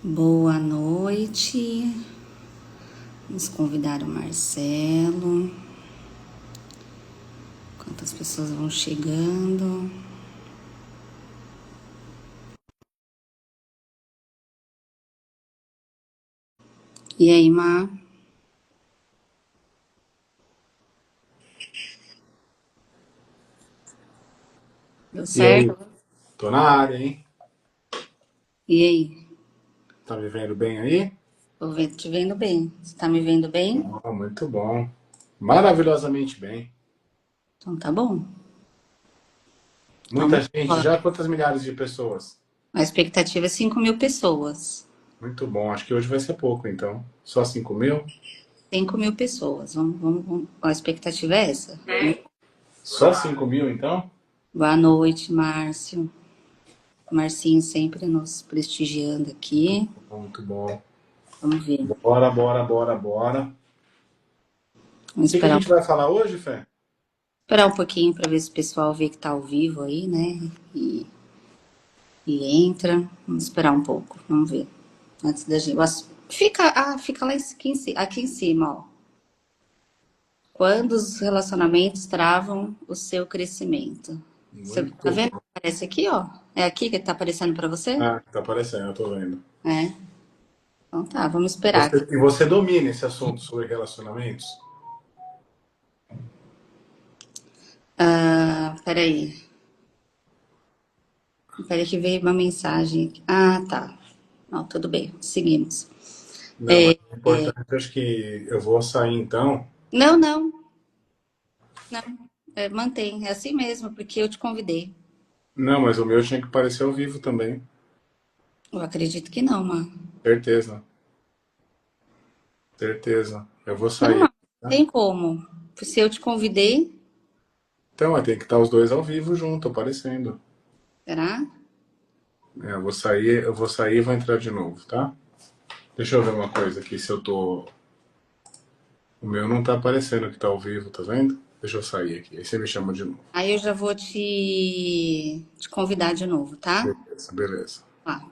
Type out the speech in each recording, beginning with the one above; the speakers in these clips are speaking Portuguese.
Boa noite. Vamos convidar o Marcelo. Quantas pessoas vão chegando? E aí, Má? Deu E aí, certo? tô na área, hein? E aí? Tá me vendo bem aí? Te vendo bem. Você tá me vendo bem? Oh, muito bom. Maravilhosamente bem. Então tá bom. Muita Então, gente, ó, já quantas milhares de pessoas? a expectativa é 5.000 pessoas. Muito bom, acho que hoje vai ser pouco, então. Só 5.000? 5.000 pessoas. Vamos. A expectativa é essa. Só 5.000, então? Boa noite, Márcio. Marcinho sempre nos prestigiando aqui. Muito bom. Vamos ver. Bora, bora, bora, bora. O Vamos que que a esperar gente vai falar hoje, Fé? Esperar um pouquinho para ver se o pessoal vê que tá ao vivo aí, né? E, e entra. Vamos esperar um pouco. Vamos ver. Antes da gente. Fica lá aqui em cima, ó. Quando os relacionamentos travam o seu crescimento. Você tá Muito vendo? bom. Aparece aqui, ó. É aqui que tá aparecendo para você? Ah, tá aparecendo, eu tô vendo. É. Então tá, vamos esperar aqui. E você domina esse assunto sobre relacionamentos? Ah, peraí. Peraí que veio uma mensagem aqui. Ah, tá. Não, tudo bem. Seguimos. Não, mas é importante, acho que eu vou sair então. Não, não. Não, mantém, é assim mesmo, porque eu te convidei. Não, mas o meu tinha que aparecer ao vivo também. Eu acredito que não, mano. Certeza. Certeza. Eu vou Não, sair, mano, não tá? tem como. Se eu te convidei, Então, tem que estar os dois ao vivo junto, aparecendo. será? Eu vou sair e vou entrar de novo, tá? Deixa eu ver uma coisa aqui, se eu tô. O meu não tá aparecendo que tá ao vivo, tá vendo? Deixa eu sair aqui, aí você me chama de novo. Aí eu já vou te convidar de novo, tá? Beleza, beleza. Lá.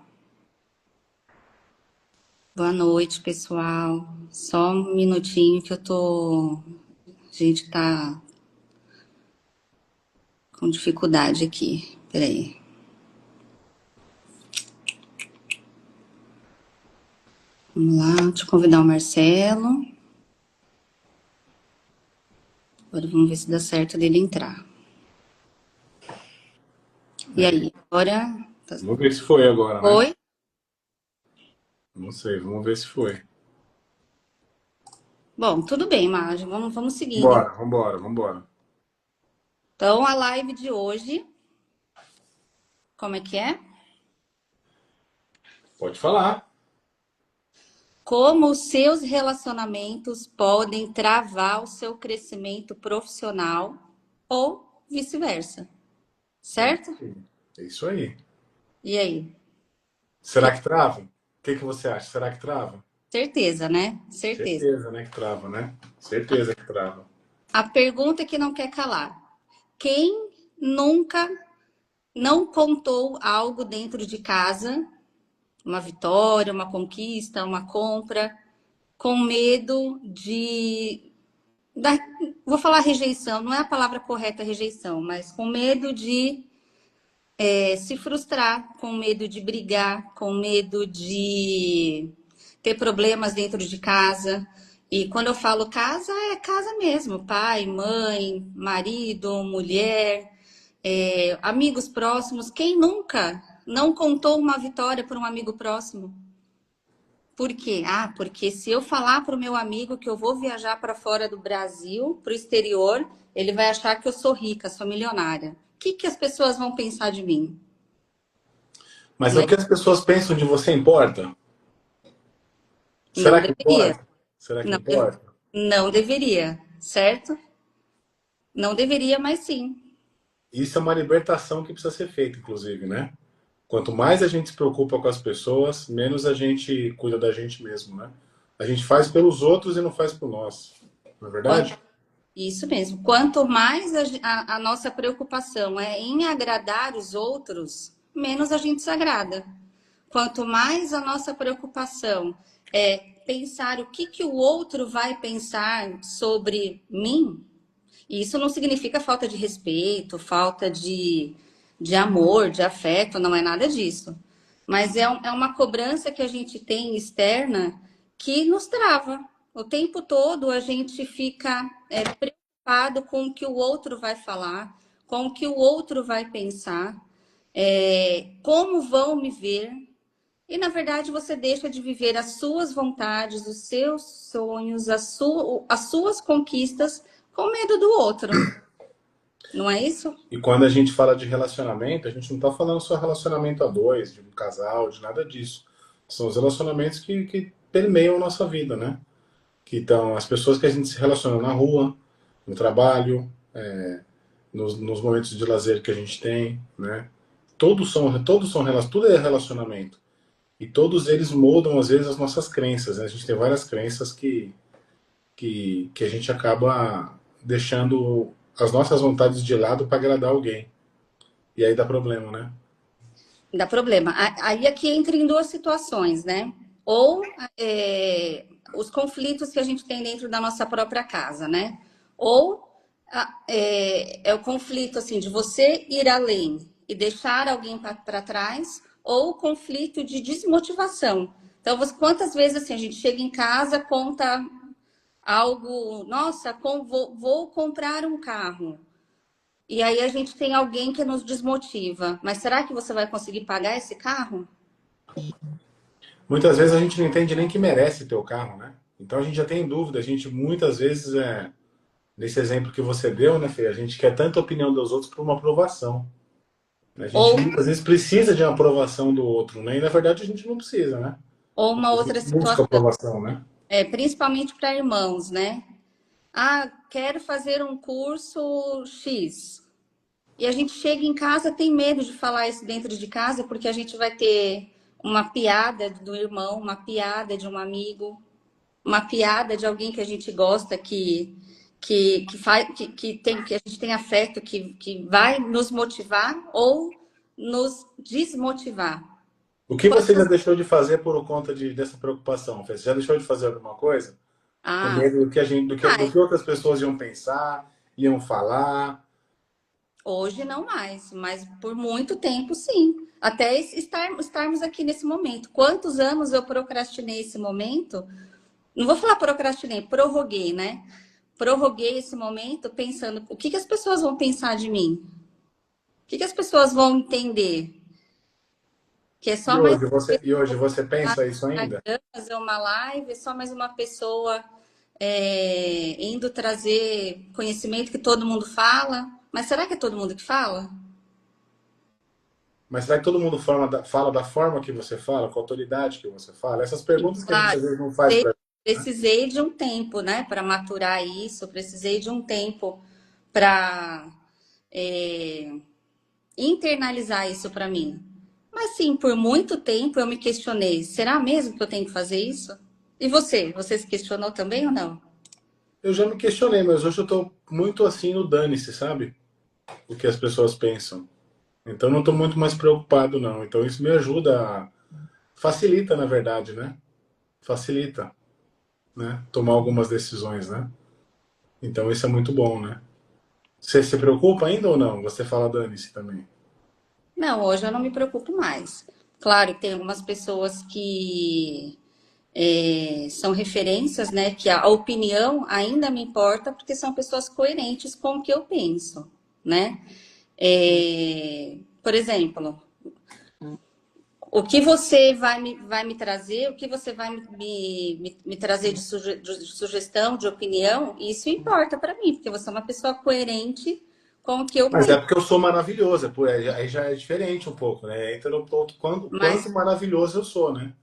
Boa noite, pessoal. Só um minutinho que eu tô. A gente tá com dificuldade aqui. Peraí. Vamos lá, te convidar o Marcelo. Agora vamos ver se dá certo dele entrar. E É, aí, agora. vamos ver se foi agora, né? Foi? Não sei, vamos ver se foi. Bom, tudo bem, Márcio. Vamos seguindo. Vambora, vambora, vambora. Então, a live de hoje, como é que é? Pode falar. Como os seus relacionamentos podem travar o seu crescimento profissional ou vice-versa, É certo? é isso aí. E aí? Será que trava? O que que você acha? Será que trava? Certeza, né? Certeza. Certeza, né, que trava, né? Certeza que trava. A pergunta que não quer calar: quem nunca não contou algo dentro de casa, uma vitória, uma conquista, uma compra, com medo da- vou falar rejeição, não é a palavra correta rejeição, mas com medo de se frustrar, com medo de brigar, com medo de ter problemas dentro de casa. E quando eu falo casa, é casa mesmo, pai, mãe, marido, mulher, amigos próximos. Quem nunca não contou uma vitória para um amigo próximo? Por quê? Ah, porque se eu falar para o meu amigo que eu vou viajar para fora do Brasil, para o exterior, ele vai achar que eu sou rica, sou milionária. O que que as pessoas vão pensar de mim? Mas o Né? que as pessoas pensam de você importa? Não Será que deveria. importa? Será que Não, importa? não deveria, certo? Não deveria, mas sim. Isso é uma libertação que precisa ser feita, inclusive, né? Quanto mais a gente se preocupa com as pessoas, menos a gente cuida da gente mesmo, né? A gente faz pelos outros e não faz por nós. Não é Quanto- verdade? Isso mesmo. Quanto mais a nossa preocupação é em agradar os outros, menos a gente se agrada. quanto mais a nossa preocupação é pensar o que o outro vai pensar sobre mim, e isso não significa falta de respeito, falta de amor, de afeto, não é nada disso. Mas é uma cobrança que a gente tem externa que nos trava. O tempo todo a gente fica preocupado com o que o outro vai falar, com o que o outro vai pensar, como vão me ver. E, na verdade, você deixa de viver as suas vontades, os seus sonhos, as suas conquistas com medo do outro. Não é isso? E quando a gente fala de relacionamento, a gente não está falando só relacionamento a dois, de um casal, de nada disso. São os relacionamentos que permeiam a nossa vida, né? Que estão as pessoas que a gente se relaciona na rua, no trabalho, nos momentos de lazer que a gente tem, né? Tudo é relacionamento. E todos eles moldam, às vezes, as nossas crenças, né? A gente tem várias crenças que a gente acaba deixando as nossas vontades de lado para agradar alguém. E aí dá problema, né? Dá problema. Aí aqui entra em duas situações, né? Ou os conflitos que a gente tem dentro da nossa própria casa, né? Ou é o conflito assim de você ir além e deixar alguém para trás, ou o conflito de desmotivação. Então, quantas vezes assim, a gente chega em casa, conta algo, nossa, vou comprar um carro. E aí a gente tem alguém que nos desmotiva. Mas será que você vai conseguir pagar esse carro? Muitas vezes a gente não entende nem que merece ter o carro, né? Então a gente já tem dúvida. A gente muitas vezes, nesse exemplo que você deu, né, Fê? A gente quer tanta opinião dos outros por uma aprovação. A gente Ou, muitas vezes precisa de uma aprovação do outro, né? E na verdade a gente não precisa, né? ou uma A outra gente busca situação, aprovação, né? principalmente para irmãos, né? Ah, quero fazer um curso X. E a gente chega em casa, tem medo de falar isso dentro de casa, porque a gente vai ter uma piada do irmão, uma piada de um amigo, uma piada de alguém que a gente gosta, que a gente tem afeto, que vai nos motivar ou nos desmotivar. O que você já Quantas... deixou de fazer por conta dessa preocupação, Fê? Você já deixou de fazer alguma coisa? Com Ah, medo do que a gente, do mais. que outras pessoas iam pensar, iam falar? Hoje não mais, mas por muito tempo sim. Até estarmos aqui nesse momento. Quantos anos eu procrastinei esse momento? Não vou falar procrastinei, prorroguei, né? Prorroguei esse momento pensando o que as pessoas vão pensar de mim? O que as pessoas vão entender? Que é só mais E hoje você pensa isso ainda? Instagram, fazer uma live, é só mais uma pessoa indo trazer conhecimento que todo mundo fala. Mas será que é todo mundo que fala? Mas será que todo mundo fala da forma que você fala, com a autoridade que você fala? Essas perguntas que a gente Claro, às vezes não faz pra gente, né? precisei de um tempo, né, para maturar isso, precisei de um tempo para internalizar isso para mim. Mas sim, por muito tempo eu me questionei: será mesmo que eu tenho que fazer isso? E você? Você se questionou também ou não? Eu já me questionei, mas hoje eu tô muito assim no dane-se, sabe? O que as pessoas pensam. Então não tô muito mais preocupado, não. Então isso me ajuda facilita, na verdade, né? Facilita, né? Tomar algumas decisões, né? Então isso é muito bom, né? Você se preocupa ainda ou não? Você fala dane-se também. Não, hoje eu não me preocupo mais. Claro que tem algumas pessoas que são referências, né? Que a opinião ainda me importa porque são pessoas coerentes com o que eu penso, né? Por exemplo, o que você vai me trazer, o que você vai me trazer de sugestão, de opinião, isso importa para mim, porque você é uma pessoa coerente com o que eu Mas é penso. porque eu sou maravilhosa, pô, aí já é diferente um pouco, né? Entra no ponto Mas, quanto maravilhoso eu sou, né?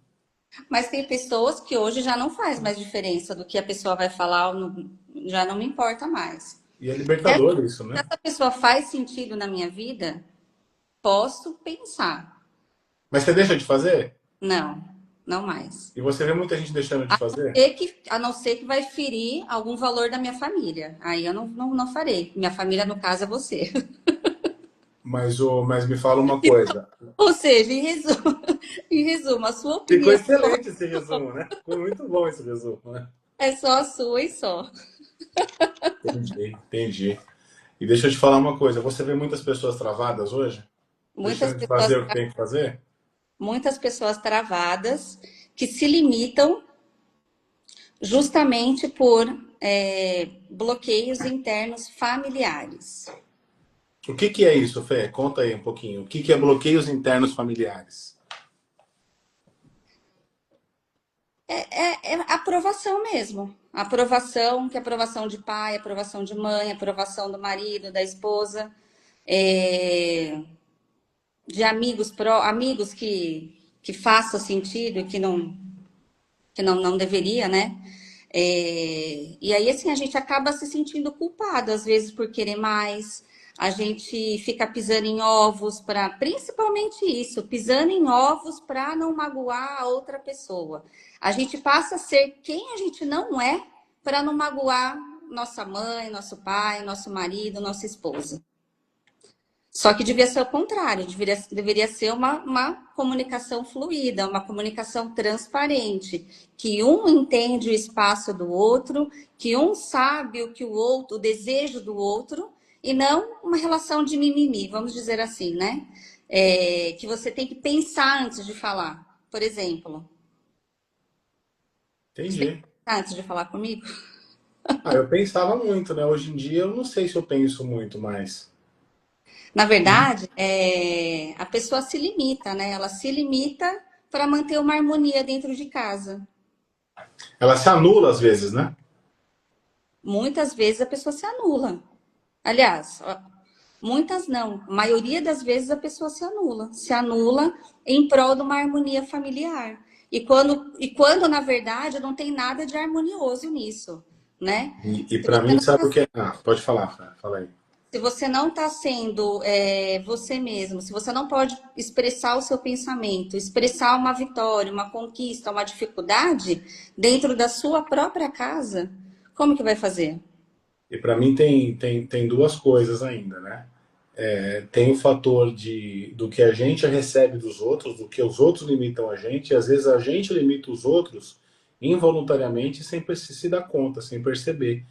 mas tem pessoas que hoje já não faz mais diferença do que a pessoa vai falar, já não me importa mais. E é Se libertador isso, né? essa pessoa faz sentido na minha vida, posso pensar. Mas você deixa de fazer? Não, não mais. E você vê muita gente deixando de fazer? A não ser que vai ferir algum valor da minha família. Aí eu não farei. Minha família, no caso, é você. mas me fala uma coisa. Ou seja, em resumo, a sua Ficou opinião excelente esse resumo, né? Ficou muito bom esse resumo, né? é só a sua e só. Entendi, entendi. E deixa eu te falar uma coisa. Você vê muitas pessoas travadas hoje? Muitas Deixando de pessoas, fazer o que tem que fazer? muitas pessoas travadas que se limitam justamente por bloqueios internos familiares. O que que é isso, Fê? Conta aí um pouquinho. O que que é bloqueios internos familiares? É aprovação mesmo. Aprovação, que é aprovação de pai, aprovação de mãe, aprovação do marido, da esposa, é, de amigos, amigos que faça sentido e que não deveria, né? E aí, assim, a gente acaba se sentindo culpado, às vezes, por querer mais. A gente fica pisando em ovos para, principalmente isso, pisando em ovos para não magoar a outra pessoa. A gente passa a ser quem a gente não é para não magoar nossa mãe, nosso pai, nosso marido, nossa esposa. Só que devia ser o contrário, deveria ser uma comunicação fluida, uma comunicação transparente, que um entende o espaço do outro, que um sabe o que o outro, o desejo do outro, e não uma relação de mimimi, vamos dizer assim, né? Que você tem que pensar antes de falar. Por exemplo, você tem que Entendi. pensar antes de falar comigo? Ah, eu pensava muito, né? Hoje em dia eu não sei se eu penso muito mais. Na verdade, a pessoa se limita, né? Ela se limita para manter uma harmonia dentro de casa. Ela se anula às vezes, né? Muitas vezes a pessoa se anula. Aliás, ó, muitas não. A maioria das vezes a pessoa se anula. Se anula em prol de uma harmonia familiar. E quando na verdade, não tem nada de harmonioso nisso, né? E Se para você mim, não sabe tá, o que é? Ah, pode falar, fala aí. se você não está sendo você mesmo, se você não pode expressar o seu pensamento, expressar uma vitória, uma conquista, uma dificuldade dentro da sua própria casa, como que vai fazer? E para mim tem duas coisas ainda, né? Tem o fator do que a gente recebe dos outros, do que os outros limitam a gente, e às vezes a gente limita os outros involuntariamente sem se dar conta, sem perceber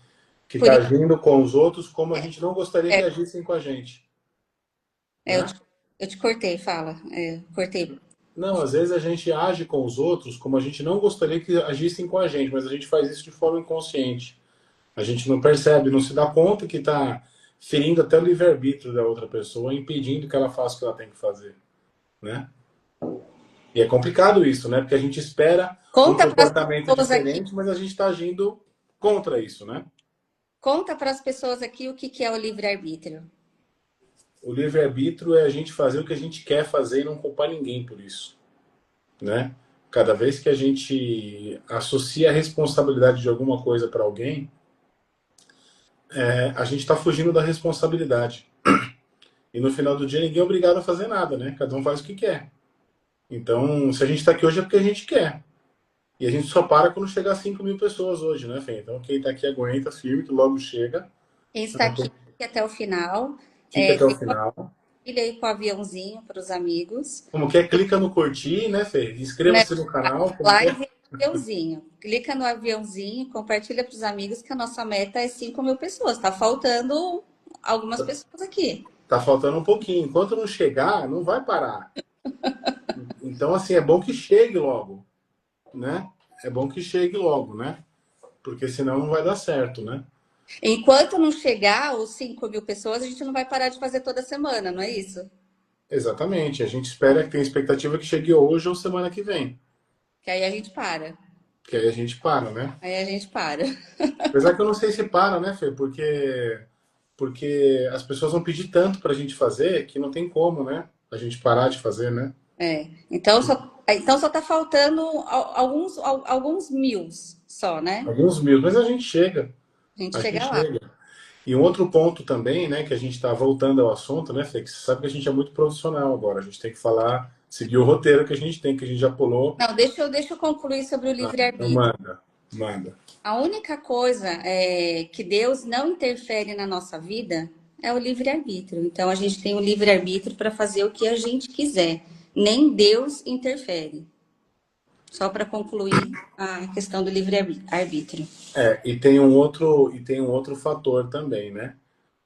que Por está isso, agindo com os outros como a gente não gostaria que agissem com a gente, eu né? te, eu te cortei, fala. Cortei. Não, às vezes a gente age com os outros como a gente não gostaria que agissem com a gente, mas a gente faz isso de forma inconsciente. A gente não percebe, não se dá conta que está ferindo até o livre-arbítrio da outra pessoa, impedindo que ela faça o que ela tem que fazer, né? E é complicado isso, né? Porque a gente espera um Conta para as comportamento pessoas aqui, diferente, mas a gente está agindo contra isso, né? conta para as pessoas aqui o que que é o livre-arbítrio. O livre-arbítrio é a gente fazer o que a gente quer fazer e não culpar ninguém por isso, né? Cada vez que a gente associa a responsabilidade de alguma coisa para alguém, a gente está fugindo da responsabilidade. E no final do dia ninguém é obrigado a fazer nada, né? Cada um faz o que quer. Então, se a gente está aqui hoje é porque a gente quer. E a gente só para quando chegar a 5 mil pessoas hoje, né, Fê? Então, quem está aqui aguenta firme, que logo chega. Quem está aqui até o final, Fica até o dê final. compartilha aí com o aviãozinho para os amigos. Como que é? Clica no curtir, né, Fê? Né? Inscreva-se no canal. Como que é? Live aviãozinho. Clica no aviãozinho, compartilha para os amigos que a nossa meta é 5.000 pessoas. Tá faltando algumas pessoas aqui. Tá faltando um pouquinho. Enquanto não chegar, não vai parar. Então, assim, é bom que chegue logo, né? É bom que chegue logo, né? Porque senão não vai dar certo, né? Enquanto não chegar os 5.000 pessoas, a gente não vai parar de fazer toda semana, não é isso? Exatamente. A gente espera que tem expectativa que chegue hoje ou semana que vem. Que aí a gente para. Que aí a gente para, né? Aí a gente para. Apesar que eu não sei se para, né, Fê? Porque as pessoas vão pedir tanto pra gente fazer que não tem como, né? A gente parar de fazer, né? Então só tá faltando alguns mil só, né? Alguns mil, mas a gente chega. A gente A gente chega lá. chega. E um outro ponto também, né, que a gente está voltando ao assunto, né, Fê? Que você sabe que a gente é muito profissional agora. A gente tem que falar, seguir o roteiro que a gente tem, que a gente já pulou. Não, deixa eu concluir sobre o Então livre-arbítrio. manda, manda. A única coisa é que Deus não interfere na nossa vida é o livre-arbítrio. Então, a gente tem o livre-arbítrio para fazer o que a gente quiser. Nem Deus interfere. Só para concluir a questão do livre-arbítrio. E tem um outro fator também, né?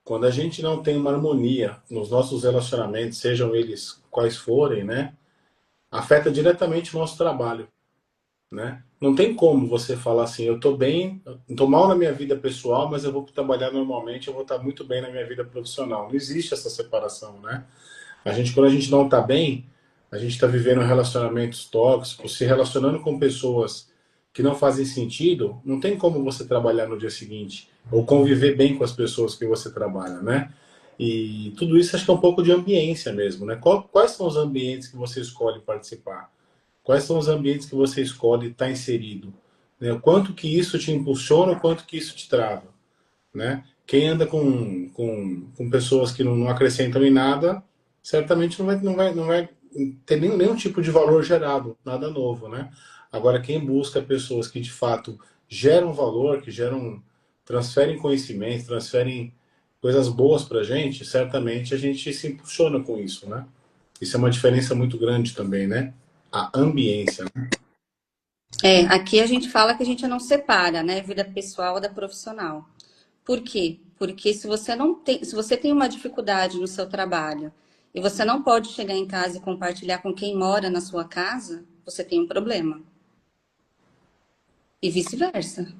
Quando a gente não tem uma harmonia nos nossos relacionamentos, sejam eles quais forem, né? Afeta diretamente o nosso trabalho, né? Não tem como você falar assim, eu tô bem, tô mal na minha vida pessoal, mas eu vou trabalhar normalmente, eu vou estar muito bem na minha vida profissional. Não existe essa separação, né? Quando a gente não tá bem, a gente está vivendo relacionamentos tóxicos, se relacionando com pessoas que não fazem sentido, não tem como você trabalhar no dia seguinte ou conviver bem com as pessoas que você trabalha, né? E tudo isso acho que é um pouco de ambiência mesmo, né? Quais são os ambientes que você escolhe participar? Quais são os ambientes que você escolhe estar inserido? Né? Quanto que isso te impulsiona, quanto que isso te trava, né? Quem anda com pessoas que não acrescentam em nada, certamente não vai ter nenhum tipo de valor gerado, nada novo, né? Agora, quem busca pessoas que de fato geram valor, transferem conhecimento, transferem coisas boas para a gente, certamente a gente se impulsiona com isso, né? Isso é uma diferença muito grande também, né? A ambiência, né? Aqui a gente fala que a gente não separa, né, vida pessoal da profissional. Por quê? Porque se você tem uma dificuldade no seu trabalho e você não pode chegar em casa e compartilhar com quem mora na sua casa, você tem um problema. E vice-versa.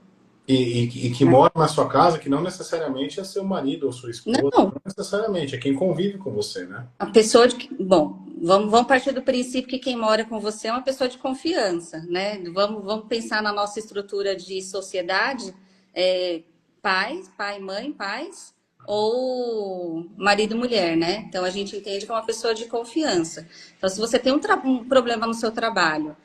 E que mora na sua casa, que não necessariamente é seu marido ou sua esposa, Não, não necessariamente, é quem convive com você, né? a pessoa de. Bom, vamos partir do princípio que quem mora com você é uma pessoa de confiança, né? Vamos pensar na nossa estrutura de sociedade: pais, pai, mãe, pais, ou marido e mulher, né? Então a gente entende que é uma pessoa de confiança. Então, se você tem um problema no seu trabalho,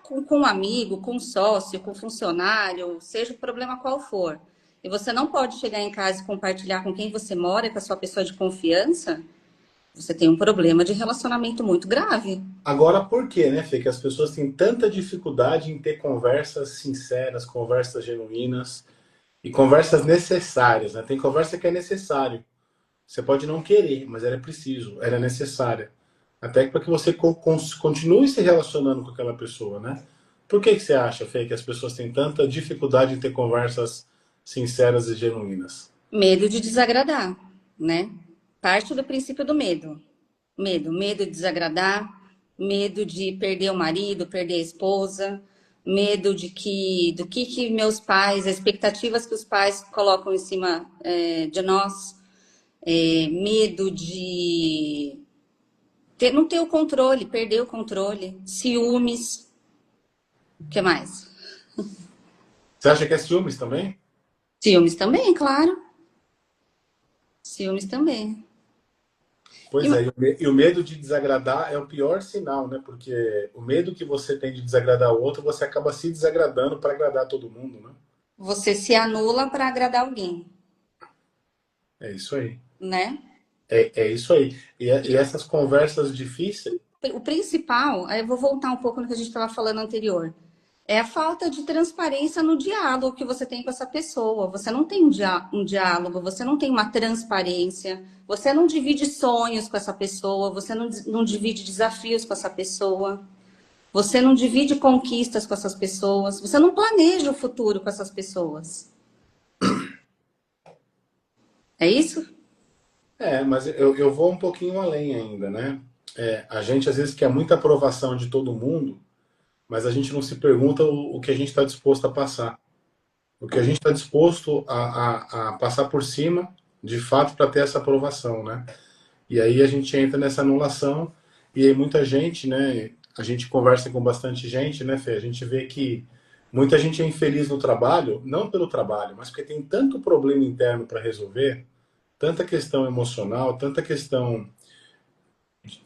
com um amigo, com um sócio, com um funcionário, seja o problema qual for, e você não pode chegar em casa e compartilhar com quem você mora, com a sua pessoa de confiança, você tem um problema de relacionamento muito grave. Agora, por que, né, Fê, que as pessoas têm tanta dificuldade em ter conversas sinceras, conversas genuínas e conversas necessárias, né? Tem conversa que é necessário. Você pode não querer, mas ela é preciso, ela é necessária. Até para que você continue se relacionando com aquela pessoa, né? Por que você acha, Fê, que as pessoas têm tanta dificuldade em ter conversas sinceras e genuínas? Medo de desagradar, né? Parte do princípio do medo. Medo de desagradar, medo de perder o marido, perder a esposa, medo do que meus pais, as expectativas que os pais colocam em cima de nós, medo de não ter o controle, perder o controle, ciúmes, o que mais? Você acha que é ciúmes também? Ciúmes também, claro. Ciúmes também. E Pois é, e o medo de desagradar é o pior sinal, né? Porque o medo que você tem de desagradar o outro, você acaba se desagradando para agradar todo mundo, né? você se anula para agradar alguém, É isso aí. né? É isso aí. E essas conversas difíceis. O principal, aí eu vou voltar um pouco no que a gente estava falando anterior, é a falta de transparência no diálogo que você tem com essa pessoa. Você não tem um diálogo, você não tem uma transparência, você não divide sonhos com essa pessoa, você não divide desafios com essa pessoa, você não divide conquistas com essas pessoas, você não planeja o futuro com essas pessoas. É isso? Mas eu vou um pouquinho além ainda, né? A gente às vezes quer muita aprovação de todo mundo, mas a gente não se pergunta o que a gente está disposto a passar. O que a gente está disposto a passar por cima, de fato, para ter essa aprovação, né? E aí a gente entra nessa anulação, e aí muita gente, né? A gente conversa com bastante gente, né, Fê? A gente vê que muita gente é infeliz no trabalho, não pelo trabalho, mas porque tem tanto problema interno para resolver, tanta questão emocional, tanta questão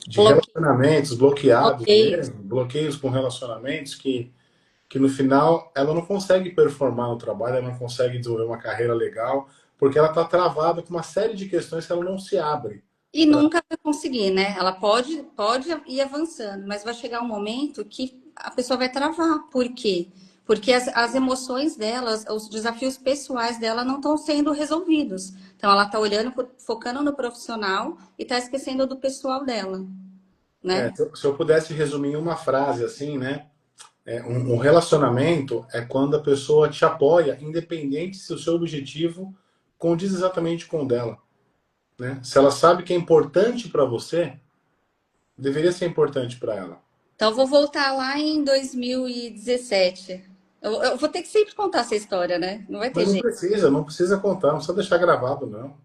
de relacionamentos bloqueados Bloqueios. mesmo, bloqueios com relacionamentos que no final ela não consegue performar no trabalho, ela não consegue desenvolver uma carreira legal, porque ela está travada com uma série de questões que ela não se abre. E nunca vai conseguir, né? Ela pode ir avançando, mas vai chegar um momento que a pessoa vai travar. Por quê? Porque as emoções delas, os desafios pessoais dela não estão sendo resolvidos. Então, ela está olhando, focando no profissional e está esquecendo do pessoal dela, né? Se eu pudesse resumir em uma frase assim, né? Um relacionamento é quando a pessoa te apoia, independente se o seu objetivo condiz exatamente com o dela, né? Se ela sabe que é importante para você, deveria ser importante para ela. Então, vou voltar lá em 2017. Eu vou ter que sempre contar essa história, né? Não vai ter Mas jeito. não precisa contar, não precisa deixar gravado, não.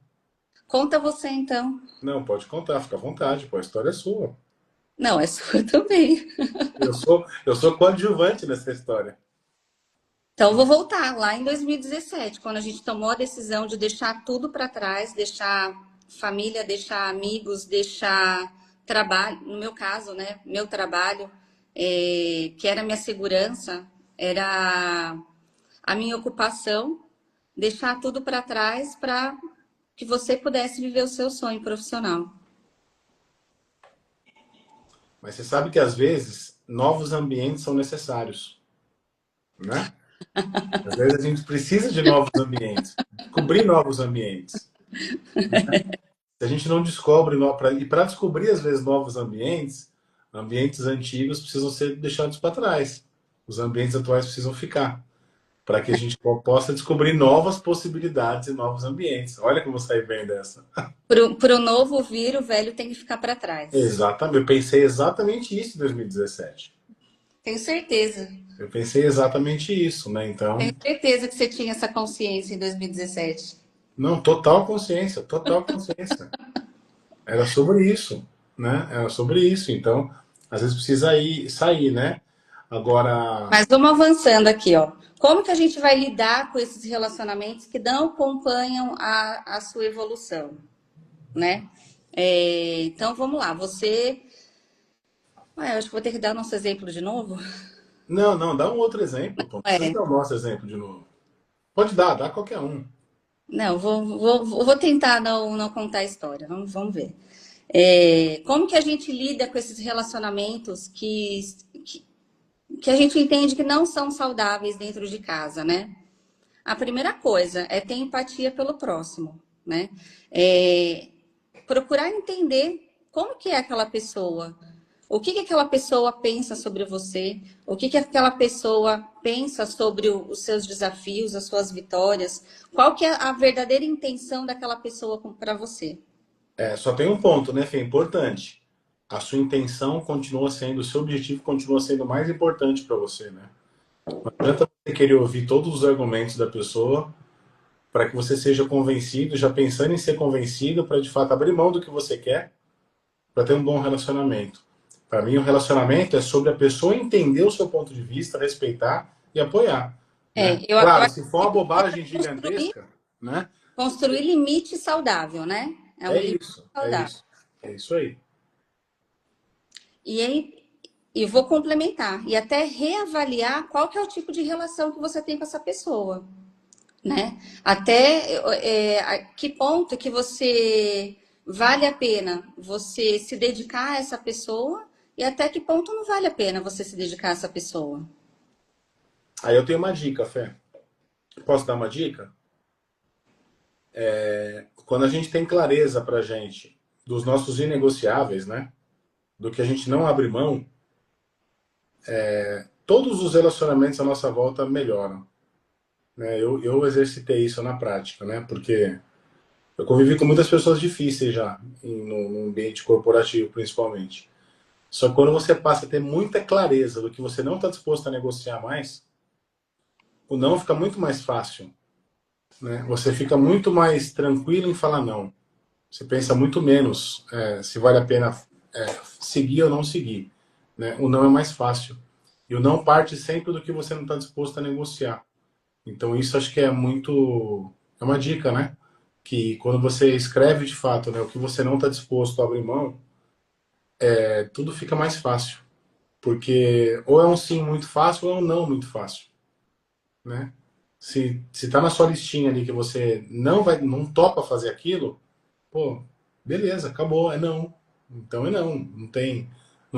Conta você, então. Não, pode contar, fica à vontade, pô, a história é sua. Não, é sua também. Eu sou coadjuvante nessa história. Então, vou voltar lá em 2017, quando a gente tomou a decisão de deixar tudo para trás, deixar família, deixar amigos, deixar trabalho, no meu caso, né? Meu trabalho, que era a minha segurança, era a minha ocupação, deixar tudo para trás para que você pudesse viver o seu sonho profissional. Mas você sabe que às vezes novos ambientes são necessários, né? Às vezes a gente precisa de novos ambientes, descobrir novos ambientes. Se a gente não descobre, e para descobrir às vezes novos ambientes, ambientes antigos precisam ser deixados para trás. Os ambientes atuais precisam ficar, para que a gente possa descobrir novas possibilidades e novos ambientes. Olha como eu saí bem dessa. Para o novo vir, o velho tem que ficar para trás. Exatamente, eu pensei exatamente isso em 2017. Tenho certeza. Eu pensei exatamente isso, né? Tenho Então, certeza que você tinha essa consciência em 2017. não, total consciência, total consciência. Era sobre isso, né? Era sobre isso. Então, às vezes precisa sair, né? Agora, Mas vamos avançando aqui, ó. Como que a gente vai lidar com esses relacionamentos que não acompanham a sua evolução, né? Então vamos lá. Eu acho que vou ter que dar nosso exemplo de novo. não, dá um outro exemplo, pô. Não precisa É, dar o nosso exemplo de novo. Pode dar, dá qualquer um. não, vou tentar não contar a história. Vamos ver. Como que a gente lida com esses relacionamentos que a gente entende que não são saudáveis dentro de casa, né? A primeira coisa é ter empatia pelo próximo, né? É, procurar entender como que é aquela pessoa, o que que aquela pessoa pensa sobre você, o que que aquela pessoa pensa sobre os seus desafios, as suas vitórias, qual que é a verdadeira intenção daquela pessoa para você. Só tem um ponto, né, Fê? Importante. A sua intenção continua sendo, o seu objetivo continua sendo mais importante para você, né? Não adianta você querer ouvir todos os argumentos da pessoa para que você seja convencido, já pensando em ser convencido, para de fato abrir mão do que você quer, para ter um bom relacionamento. Para mim, o relacionamento é sobre a pessoa entender o seu ponto de vista, respeitar e apoiar, né? Eu Claro, acho se for uma bobagem gigantesca, né? construir limite saudável, né? É um É limite isso, é saudável. isso, é isso aí. E aí, e vou complementar e até reavaliar qual que é o tipo de relação que você tem com essa pessoa, né? Até a que ponto que você vale a pena você se dedicar a essa pessoa e até que ponto não vale a pena você se dedicar a essa pessoa. Aí eu tenho uma dica, Fé. Posso dar uma dica? Quando a gente tem clareza pra gente dos nossos inegociáveis, né? Do que a gente não abre mão, todos os relacionamentos à nossa volta melhoram, né? Eu exercitei isso na prática, né? Porque eu convivi com muitas pessoas difíceis já, no ambiente corporativo, principalmente. Só que quando você passa a ter muita clareza do que você não está disposto a negociar mais, o não fica muito mais fácil, né? Você fica muito mais tranquilo em falar não. Você pensa muito menos se vale a pena seguir ou não seguir, né? O não é mais fácil. E o não parte sempre do que você não está disposto a negociar. Então isso acho que é muito... É uma dica, né? Que quando você escreve de fato, né, o que você não está disposto a abrir mão, tudo fica mais fácil. Porque ou é um sim muito fácil ou é um não muito fácil, né? Se tá na sua listinha ali que você não topa fazer aquilo, pô, beleza, acabou, é não. Então é não, não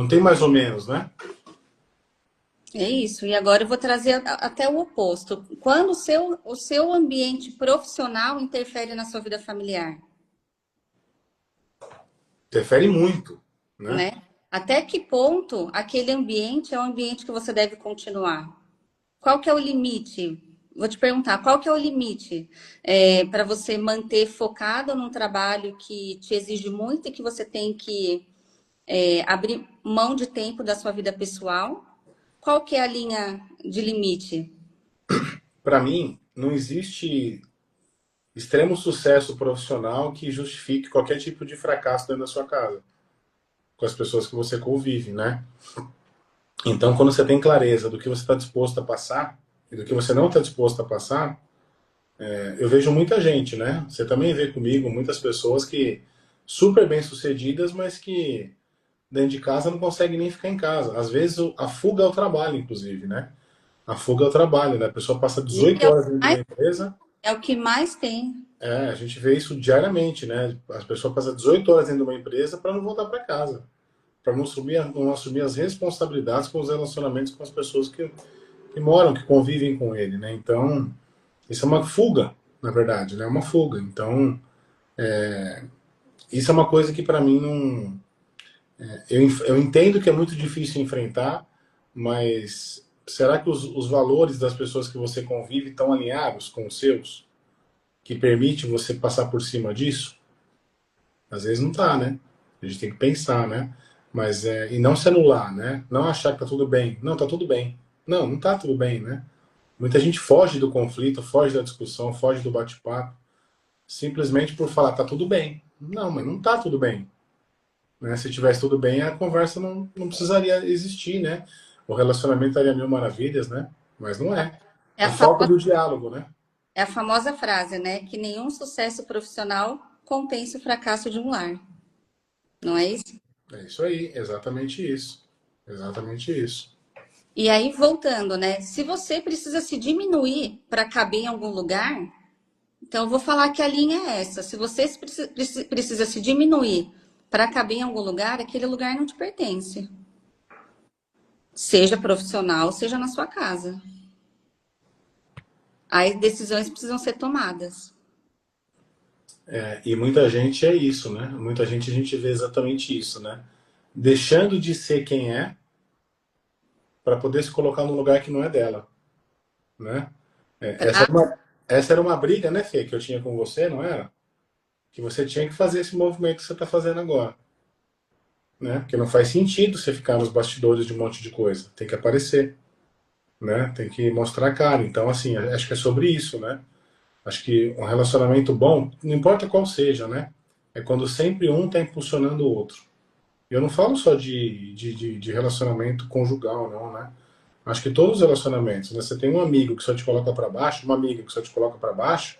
tem mais ou menos, né? É isso. E agora eu vou trazer até o oposto. Quando o seu ambiente profissional interfere na sua vida familiar, Interfere muito, né? né? Até que ponto aquele ambiente é um ambiente que você deve continuar? Qual que é o limite? Vou te perguntar, qual que é o limite para você manter focado num trabalho que te exige muito e que você tem que abrir mão de tempo da sua vida pessoal? Qual que é a linha de limite? Para mim, não existe extremo sucesso profissional que justifique qualquer tipo de fracasso dentro da sua casa, com as pessoas que você convive, né? Então, quando você tem clareza do que você está disposto a passar e do que você não está disposto a passar, eu vejo muita gente, né? Você também vê comigo muitas pessoas que super bem sucedidas, mas que dentro de casa não conseguem nem ficar em casa. Às vezes a fuga é o trabalho, inclusive, né? A fuga é o trabalho, né? A pessoa passa E 18 horas dentro de uma empresa. é o que mais tem. A gente vê isso diariamente, né? As pessoas passam 18 horas dentro de uma empresa para não voltar para casa, para não assumir as responsabilidades com os relacionamentos com as pessoas que moram, que convivem com ele, né? Então, isso é uma fuga, na verdade, né? É uma fuga. Então, isso é uma coisa que para mim não. Eu entendo que é muito difícil enfrentar, mas será que os valores das pessoas que você convive estão alinhados com os seus? Que permite você passar por cima disso? Às vezes não tá, né? A gente tem que pensar, né? Mas e não se anular, né? Não achar que tá tudo bem. Não, tá tudo bem. Não, não tá tudo bem, né? Muita gente foge do conflito, foge da discussão, foge do bate-papo, simplesmente por falar tá tudo bem. Não, mas não tá tudo bem. Né? Se tivesse tudo bem, a conversa não precisaria existir, né? O relacionamento estaria mil maravilhas, né? Mas não é. É É a falta famosa, do diálogo, né? é a famosa frase, né? Que nenhum sucesso profissional compensa o fracasso de um lar. Não é isso? É isso aí, exatamente isso. Exatamente isso. E aí, voltando, né? Se você precisa se diminuir para caber em algum lugar, então eu vou falar que a linha é essa. Se você precisa se diminuir para caber em algum lugar, aquele lugar não te pertence. Seja profissional, seja na sua casa. Aí decisões precisam ser tomadas. E muita gente é isso, né? Muita gente a gente vê exatamente isso, né? Deixando de ser quem é para poder se colocar num lugar que não é dela, né? Pra... Essa era uma briga, né, Fê, que eu tinha com você, não era? Que você tinha que fazer esse movimento que você está fazendo agora, né? Porque não faz sentido você ficar nos bastidores de um monte de coisa. Tem que aparecer, né? Tem que mostrar a cara. Então, assim, acho que é sobre isso, né? Acho que um relacionamento bom, não importa qual seja, né? É quando sempre um está impulsionando o outro. Eu não falo só de relacionamento conjugal, não, né? Acho que todos os relacionamentos, né? Você tem um amigo que só te coloca para baixo, uma amiga que só te coloca para baixo,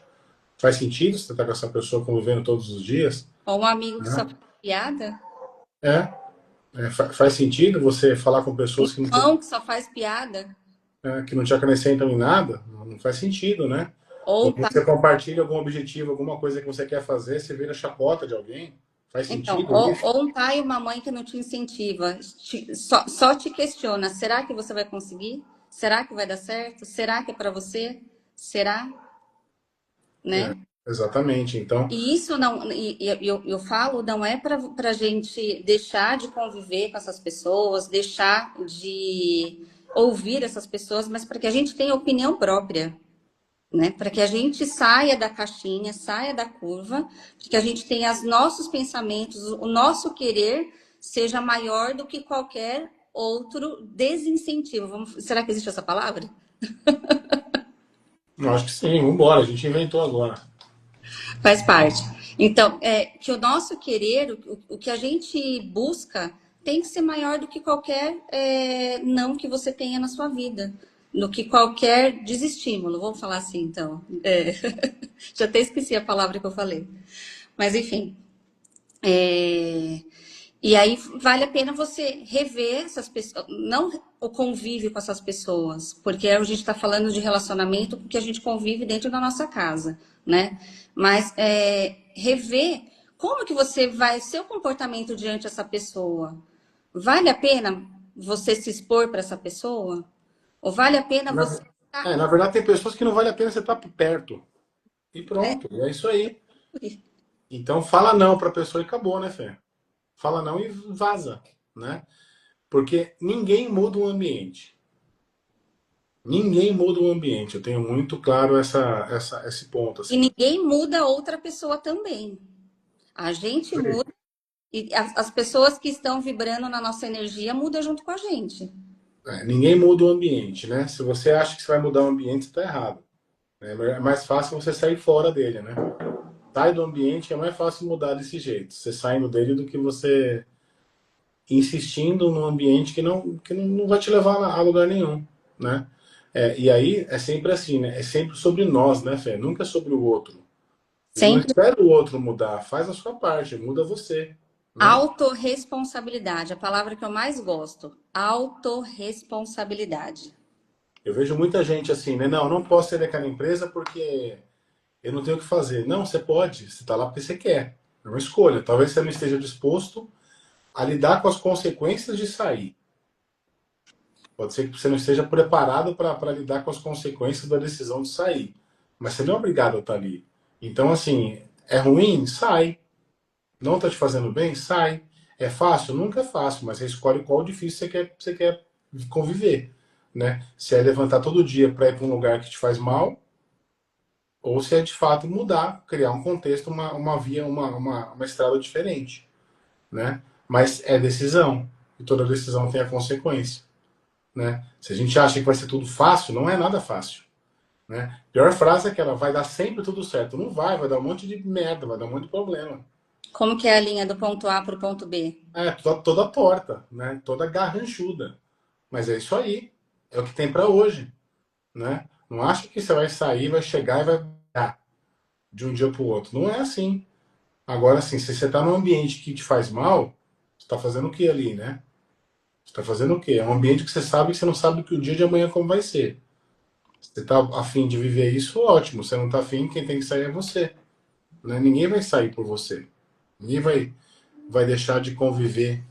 faz sentido você estar com essa pessoa convivendo todos os dias, Ou um amigo que só né? faz piada, É, faz sentido você falar com pessoas irmão que só faz piada, que não te acrescentam em nada, não faz sentido, né? ou Quando pai. você compartilha algum objetivo, alguma coisa que você quer fazer, você vira chacota de alguém. Faz Então, sentido isso? ou um pai e uma mãe que não te incentiva, só te questiona: será que você vai conseguir? Será que vai dar certo? Será que é para você? Será? É, Né? exatamente. Então, E isso não, eu falo, não é para a gente deixar de conviver com essas pessoas, deixar de ouvir essas pessoas, mas para que a gente tenha opinião própria, né? Para que a gente saia da caixinha, saia da curva, para que a gente tenha os nossos pensamentos, o nosso querer seja maior do que qualquer outro desincentivo. Será que existe essa palavra? eu acho que sim, vamos embora, a gente inventou agora. Faz parte. Então, que o nosso querer, o que a gente busca, tem que ser maior do que qualquer não que você tenha na sua vida, do que qualquer desestímulo. Vamos falar assim, então. Já até esqueci a palavra que eu falei. Mas, enfim. E aí vale a pena você rever essas pessoas, não o convívio com essas pessoas, porque a gente está falando de relacionamento porque a gente convive dentro da nossa casa, né? Mas rever como que você vai, seu comportamento diante dessa pessoa. Vale a pena você se expor para essa pessoa? Ou vale a pena Na, você estar na verdade, tem pessoas que não vale a pena você estar perto. E pronto, é isso aí. Então fala não para a pessoa e acabou, né, Fê? Fala não e vaza, né? Porque ninguém muda o ambiente. Ninguém muda o ambiente. Eu tenho muito claro esse ponto, e assim. ninguém muda a outra pessoa também. A gente muda e as pessoas que estão vibrando na nossa energia mudam junto com a gente. Ninguém muda o ambiente, né? Se você acha que você vai mudar o ambiente, você está errado. É mais fácil você sair fora dele, né? Sai do ambiente, é mais fácil mudar desse jeito. Você saindo dele do que você insistindo num ambiente que não vai te levar a lugar nenhum, né? E aí é sempre assim, né? É sempre sobre nós, né, Fê? Nunca é sobre o outro. Não Sempre espera o outro mudar, faz a sua parte, muda você, né? autorresponsabilidade, a palavra que eu mais gosto. Autorresponsabilidade. Eu vejo muita gente assim, né? Não, eu não posso sair daquela empresa porque eu não tenho o que fazer. Não, você pode, você está lá porque você quer. É uma escolha. Talvez você não esteja disposto a lidar com as consequências de sair. Pode ser que você não esteja preparado para lidar com as consequências da decisão de sair. Mas você não é obrigado a estar ali. Então, assim, é ruim? Sai. Não está te fazendo bem? Sai. É fácil? Nunca é fácil, mas você escolhe qual difícil você quer conviver. Né? Se é levantar todo dia para ir para um lugar que te faz mal, ou se é de fato mudar, criar um contexto, uma via, uma estrada diferente. Né? Mas é decisão. E toda decisão tem a consequência. Né? Se a gente acha que vai ser tudo fácil, não é nada fácil. Né? Pior frase é aquela, vai dar sempre tudo certo. Não vai dar um monte de merda, vai dar um monte de problema. Como que é a linha do ponto A para o ponto B? Toda torta, né? Toda garranchuda. Mas é isso aí. É o que tem para hoje. Né? Não acha que você vai sair, vai chegar e vai dar de um dia para o outro. Não é assim. Agora, assim, se você está num ambiente que te faz mal, você está fazendo o que ali, né? Você está fazendo o quê? É um ambiente que você sabe que você não sabe que o dia de amanhã como vai ser. Você está afim de viver isso, ótimo. Você não está afim, quem tem que sair é você. Né? Ninguém vai sair por você. Ninguém vai deixar de conviver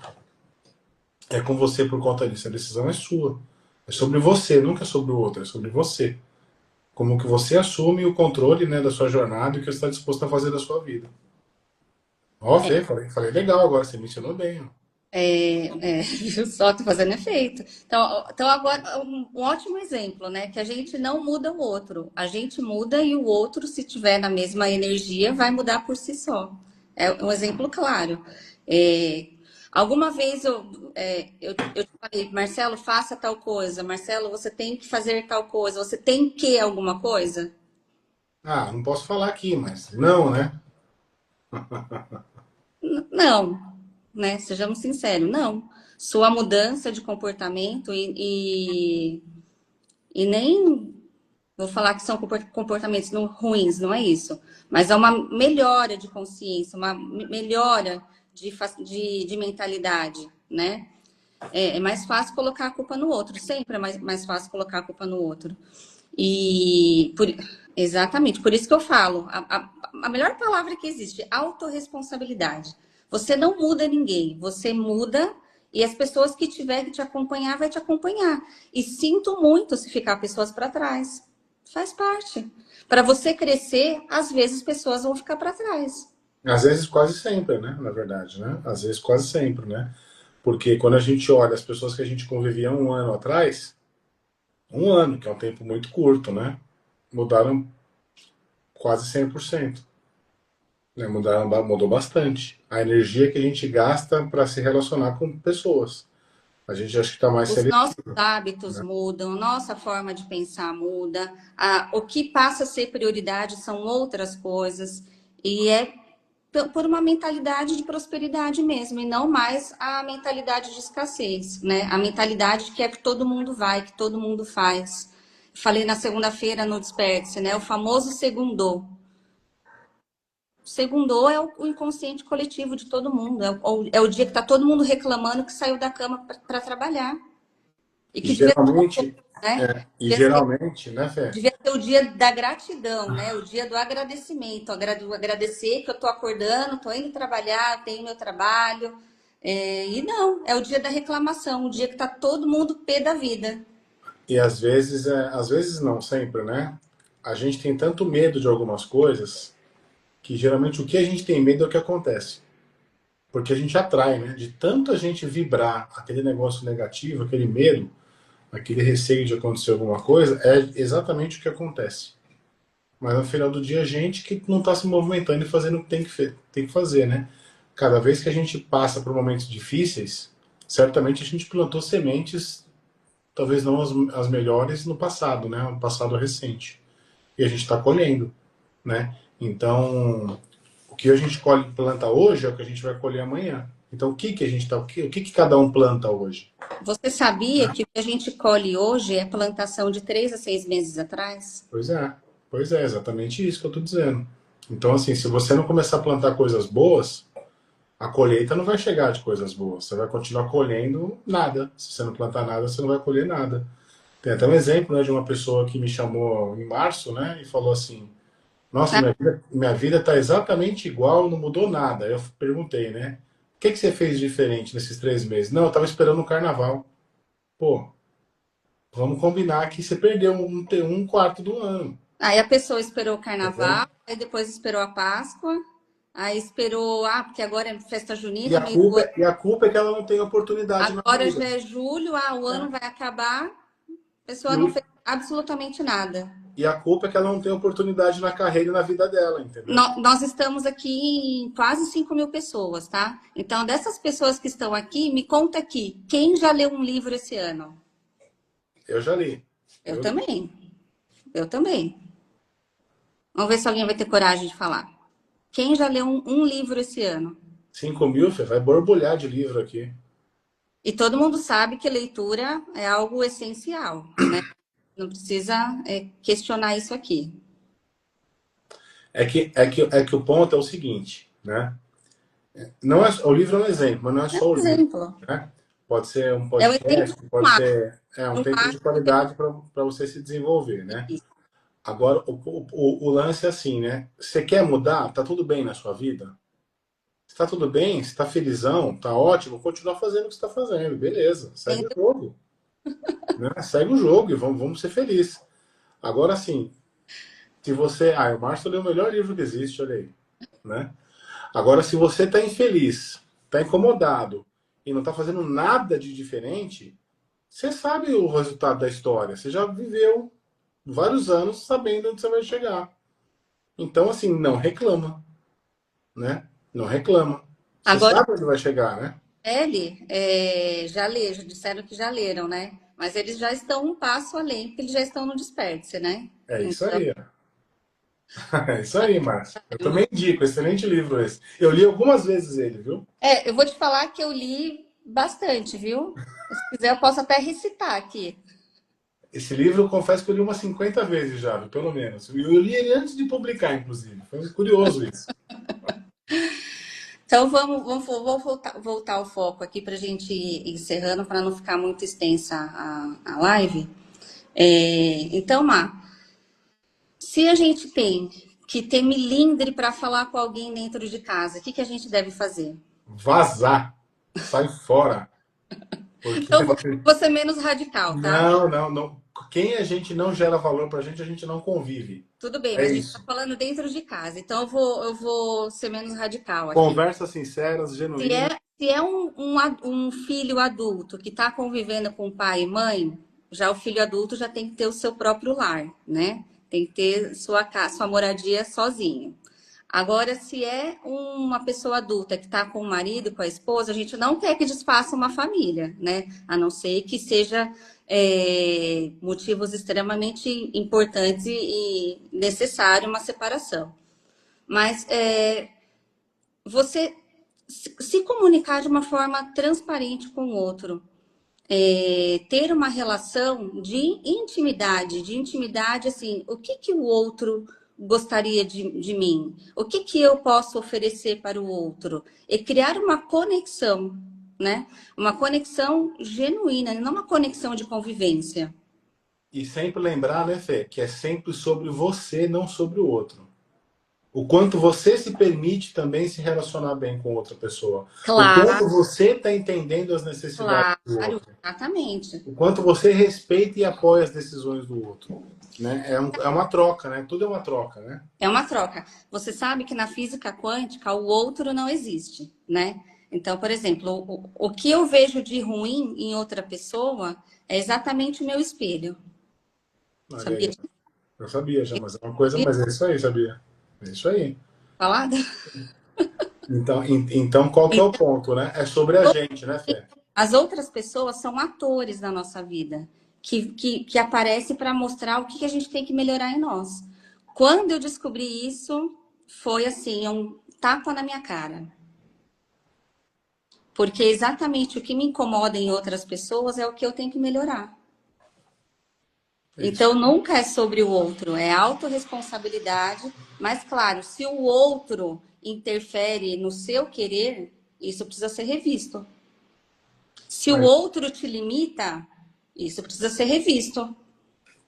com você por conta disso. A decisão é sua. É sobre você, nunca é sobre o outro, é sobre você. Como que você assume o controle, né, da sua jornada e o que você está disposto a fazer da sua vida. Ó, Fê, falei legal agora, você me ensinou bem. Ó. Viu só, tô fazendo efeito. Então agora, um ótimo exemplo, né? Que a gente não muda o outro. A gente muda e o outro, se tiver na mesma energia, vai mudar por si só. É um exemplo claro. É, alguma vez eu te falei, Marcelo, faça tal coisa. Marcelo, você tem que fazer tal coisa. Você tem que alguma coisa? Ah, não posso falar aqui, mas não, né? Não, né? Sejamos sinceros, não. Sua mudança de comportamento e nem vou falar que são comportamentos ruins, não é isso. Mas é uma melhora de consciência, uma melhora de mentalidade, né? É mais fácil colocar a culpa no outro, sempre é mais fácil colocar a culpa no outro. E exatamente, por isso que eu falo, a melhor palavra que existe, autorresponsabilidade. Você não muda ninguém, você muda e as pessoas que tiver que te acompanhar vai te acompanhar. E sinto muito se ficar pessoas para trás. Faz parte. Para você crescer, às vezes pessoas vão ficar para trás. Às vezes quase sempre, né? Na verdade, né? Às vezes quase sempre, né? Porque quando a gente olha as pessoas que a gente convivia um ano atrás, um ano, que é um tempo muito curto, né? Mudaram quase 100%. Né? Mudou bastante. A energia que a gente gasta para se relacionar com pessoas. A gente acha que está mais Os nossos seletivo. hábitos mudam, nossa forma de pensar muda, o que passa a ser prioridade são outras coisas, e é por uma mentalidade de prosperidade mesmo, e não mais a mentalidade de escassez, né? A mentalidade que é que todo mundo vai, que todo mundo faz. Falei na segunda-feira no Desperte, né? O famoso segundou. Segundou é o inconsciente coletivo de todo mundo. É o dia que está todo mundo reclamando que saiu da cama para trabalhar. E E que devia ser o geralmente, oposto, né? e Devia ser, geralmente, né, Fé? devia ser o dia da gratidão, né? O dia do agradecimento. Agradecer que eu estou acordando, estou indo trabalhar, tenho meu trabalho. E não, é o dia da reclamação, o dia que está todo mundo pé da vida. E às vezes não, sempre, né? A gente tem tanto medo de algumas coisas que geralmente o que a gente tem medo é o que acontece. Porque a gente atrai, né? De tanto a gente vibrar aquele negócio negativo, aquele medo, aquele receio de acontecer alguma coisa, é exatamente o que acontece. Mas no final do dia, a gente que não está se movimentando e fazendo o que tem que fazer, né? Cada vez que a gente passa por momentos difíceis, certamente a gente plantou sementes, talvez não as melhores no passado, né? No passado recente. E a gente está colhendo, né? Então, o que a gente planta hoje é o que a gente vai colher amanhã. Então, o que a gente tá, o que cada um planta hoje? Você sabia que o que a gente colhe hoje é plantação de 3 a 6 meses atrás? Pois é, exatamente isso que eu estou dizendo. Então, assim, se você não começar a plantar coisas boas, a colheita não vai chegar de coisas boas. Você vai continuar colhendo nada. Se você não plantar nada, você não vai colher nada. Tem até um exemplo, né, de uma pessoa que me chamou em março, né, e falou assim: Nossa, Tá? minha vida está exatamente igual, não mudou nada. Eu perguntei, né? O que você fez de diferente nesses 3 meses? Não, eu estava esperando o carnaval. Pô, vamos combinar que você perdeu um quarto do ano. Aí a pessoa esperou o Entendeu? carnaval, aí depois esperou a Páscoa, aí esperou, porque agora é festa E junina, a meio do culpa, ano. e a culpa é que ela não tem oportunidade na Agora vida. já é julho, o ano vai acabar, a pessoa não E, fez absolutamente nada. e a culpa é que ela não tem oportunidade na carreira e na vida dela, entendeu? Nós estamos aqui em quase 5.000 pessoas, tá? Então, dessas pessoas que estão aqui, me conta aqui, quem já leu um livro esse ano? Eu já li. Eu Eu li. também, eu também. Vamos ver se alguém vai ter coragem de falar. Quem já leu um livro esse ano? 5 mil, Fê, vai borbulhar de livro aqui. E todo mundo sabe que leitura é algo essencial, né? Não precisa questionar isso aqui. É que o ponto é o seguinte, né? Não é, o livro é um exemplo, mas não é É só o um livro, exemplo. né? Pode ser um É o exemplo podcast, de um pode ato, ser um tempo de qualidade para você se desenvolver, né? Agora, o lance é assim, né? Você quer mudar? Tá tudo bem na sua vida? Se tá tudo bem, se tá felizão, tá ótimo, continua fazendo o que você tá fazendo, beleza. Segue o jogo, né? Segue o jogo e vamos ser felizes. Agora, sim, se você... o Márcio leu o melhor livro que existe, olha aí, né? Agora, se você tá infeliz, tá incomodado e não tá fazendo nada de diferente, você sabe o resultado da história. Você já viveu vários anos sabendo onde você vai chegar. Então, assim, não reclama, né? Não reclama. Você Agora, sabe onde vai chegar, né? ele já disseram que já leram, né? Mas eles já estão um passo além, porque eles já estão no Desperte, né? É isso Então, aí. É isso aí, Márcio. Eu também indico, excelente livro esse. Eu li algumas vezes ele, viu? eu vou te falar que eu li bastante, viu? Se quiser, eu posso até recitar aqui. Esse livro eu confesso que eu li umas 50 vezes já, viu? Pelo menos. Eu li ele antes de publicar, inclusive. Foi curioso isso. Então vamos voltar o foco aqui para a gente ir encerrando, para não ficar muito extensa a live. Então, Má, se a gente tem que ter milindre para falar com alguém dentro de casa, o que a gente deve fazer? Vazar. Sai fora. Porque Então, vou ser menos radical, tá? não, não, não. Quem a gente não gera valor pra gente, a gente não convive. Tudo bem, É mas a gente está isso. falando dentro de casa, então eu vou ser menos radical aqui. Conversas sinceras, Se é, genuínas. se é um filho adulto que está convivendo com pai e mãe, já o filho adulto já tem que ter o seu próprio lar, né? Tem que ter sua casa, sua moradia sozinho. Agora, se é uma pessoa adulta que está com o marido, com a esposa, a gente não quer que desfaça uma família, né? A não ser que seja motivos extremamente importantes e necessário uma separação. Mas você se comunicar de uma forma transparente com o outro, ter uma relação de intimidade, assim, o que o outro gostaria de mim? O que eu posso oferecer para o outro? E criar uma conexão, né? Uma conexão genuína, não uma conexão de convivência. E sempre lembrar, né, Fê, que é sempre sobre você, não sobre o outro. O quanto você se permite também se relacionar bem com outra pessoa. O Claro, quanto você está entendendo as necessidades do claro, outro. exatamente. O quanto você respeita e apoia as decisões do outro. Né? É uma troca, né? Tudo é uma troca, né? É uma troca. Você sabe que na física quântica o outro não existe, né? Então, por exemplo, o que eu vejo de ruim em outra pessoa é exatamente o meu espelho. Olha Sabia aí. disso? Eu sabia já, mas é uma coisa, mas é isso aí, sabia? É isso aí. Falado? Então qual que é o Então, ponto, né? É sobre a gente, né, Fê? as outras pessoas são atores da nossa vida, que aparecem para mostrar o que a gente tem que melhorar em nós. Quando eu descobri isso, foi assim, um tapa na minha cara. Porque exatamente o que me incomoda em outras pessoas é o que eu tenho que melhorar. É isso. Então, nunca é sobre o outro, é autorresponsabilidade. Mas, claro, se o outro interfere no seu querer, isso precisa ser revisto. Se o Mas outro te limita, isso precisa ser revisto.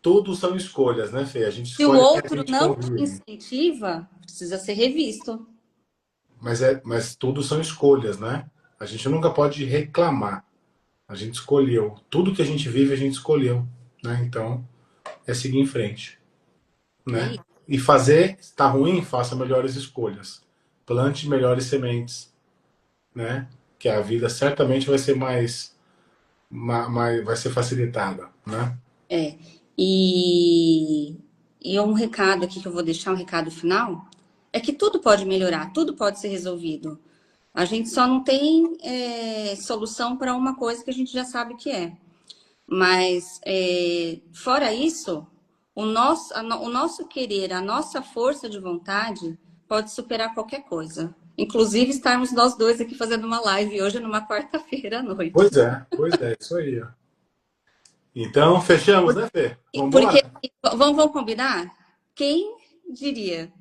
tudo são escolhas, né, Fê? A gente Se o escolhe quem a outro gente não te convive. incentiva, precisa ser revisto. Mas tudo são escolhas, né? A gente nunca pode reclamar. A gente escolheu. Tudo que a gente vive, a gente escolheu, né? Então, é seguir em frente, É né? isso. E fazer, está ruim, faça melhores escolhas. Plante melhores sementes, né? Que a vida certamente vai ser vai ser facilitada, né? É. E, e um recado aqui que eu vou deixar, um recado final, é que tudo pode melhorar, tudo pode ser resolvido. A gente só não tem solução para uma coisa que a gente já sabe que é. Mas, fora isso, o nosso querer, a nossa força de vontade pode superar qualquer coisa. Inclusive, estarmos nós dois aqui fazendo uma live hoje, numa quarta-feira à noite. Pois é, isso aí, ó. Então, fechamos, né, Fê? Vamos Porque, embora? vamos combinar? Quem diria?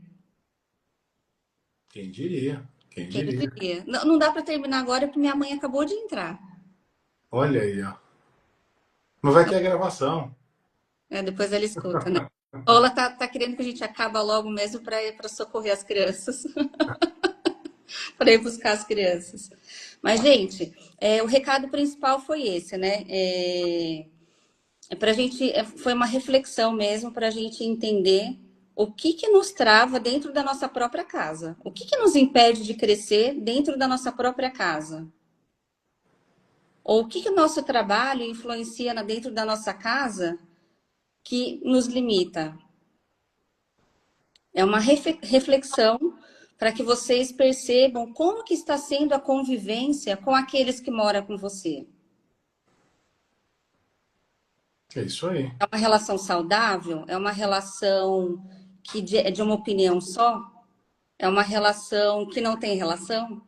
Quem diria? Quem Quem diria? diria? Não, não dá para terminar agora porque minha mãe acabou de entrar. Olha aí, ó. Mas vai ter a gravação. Depois ela escuta, né? Ou ela tá querendo que a gente acabe logo mesmo para socorrer as crianças, para ir buscar as crianças. Mas, gente, o recado principal foi esse, né? Pra gente, foi uma reflexão mesmo para a gente entender o que nos trava dentro da nossa própria casa. O que nos impede de crescer dentro da nossa própria casa? Ou o que o nosso trabalho influencia dentro da nossa casa que nos limita? É uma reflexão para que vocês percebam como que está sendo a convivência com aqueles que moram com você. É isso aí. É uma relação saudável? É uma relação que é de uma opinião só? É uma relação que não tem relação?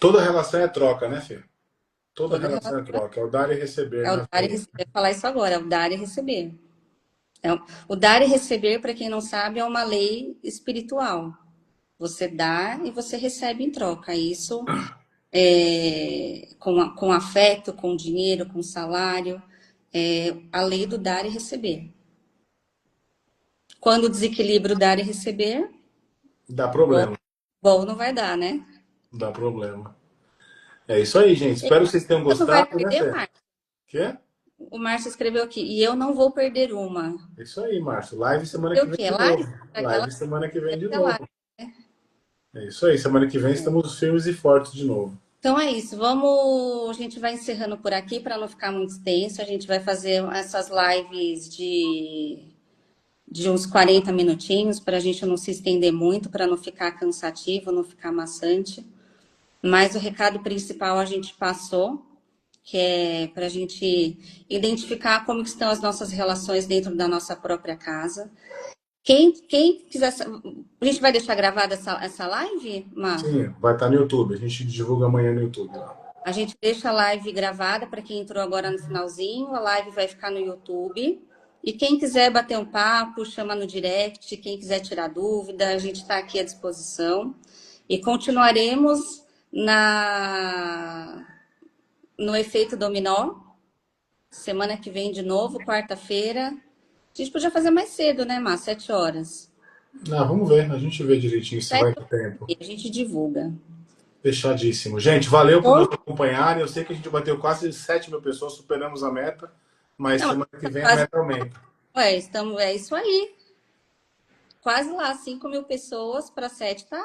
Toda relação é troca, né, Fê? Toda Toda relação é relação troca. É o dar e receber é o na dar e vida. receber. Eu ia falar isso agora, é o dar e receber. O dar e receber, para quem não sabe, é uma lei espiritual. Você dá e você recebe em troca. Isso com afeto, com dinheiro, com salário. É a lei do dar e receber. Quando desequilibra o dar e receber, Dá bom, problema. bom não vai dar, né? Dá problema. É isso aí, gente. Espero que vocês tenham Você não vai gostado, né, perder, Fê? Márcio? Quê? O Márcio escreveu aqui. E eu não vou perder uma. É isso aí, Márcio. Live semana E que o vem quê? de Live? novo. Aquela Live semana que vem de live. novo. É isso aí. Semana que vem estamos firmes e fortes de novo. Então é isso. Vamos. A gente vai encerrando por aqui para não ficar muito extenso. A gente vai fazer essas lives de uns 40 minutinhos para a gente não se estender muito, para não ficar cansativo, não ficar maçante. Mas o recado principal a gente passou, que é para a gente identificar como estão as nossas relações dentro da nossa própria casa. Quem quiser. A gente vai deixar gravada essa live, Mar? Sim, vai estar no YouTube. A gente divulga amanhã no YouTube lá. A gente deixa a live gravada para quem entrou agora no finalzinho. A live vai ficar no YouTube. E quem quiser bater um papo, chama no direct. Quem quiser tirar dúvida, a gente está aqui à disposição. E continuaremos no efeito dominó. Semana que vem de novo, quarta-feira. A gente podia fazer mais cedo, né, Mar? 7 horas. Ah, vamos ver, a gente vê direitinho se vai ter tempo. A gente divulga. Fechadíssimo. Gente, valeu por nos acompanharem. Eu sei que a gente bateu quase 7 mil pessoas, superamos a meta, mas Não, semana que vem a quase, meta aumenta. estamos, é isso aí. Quase lá, 5.000 pessoas para 7, tá?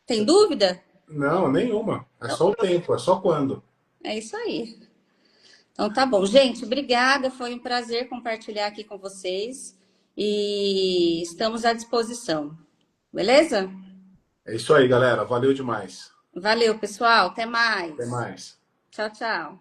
Tem dúvida? Não, nenhuma. É só o tempo, é só quando. É isso aí. Então tá bom. Gente, obrigada. Foi um prazer compartilhar aqui com vocês. E estamos à disposição. Beleza? É isso aí, galera. Valeu demais. Valeu, pessoal. Até Até mais. mais. Tchau, tchau.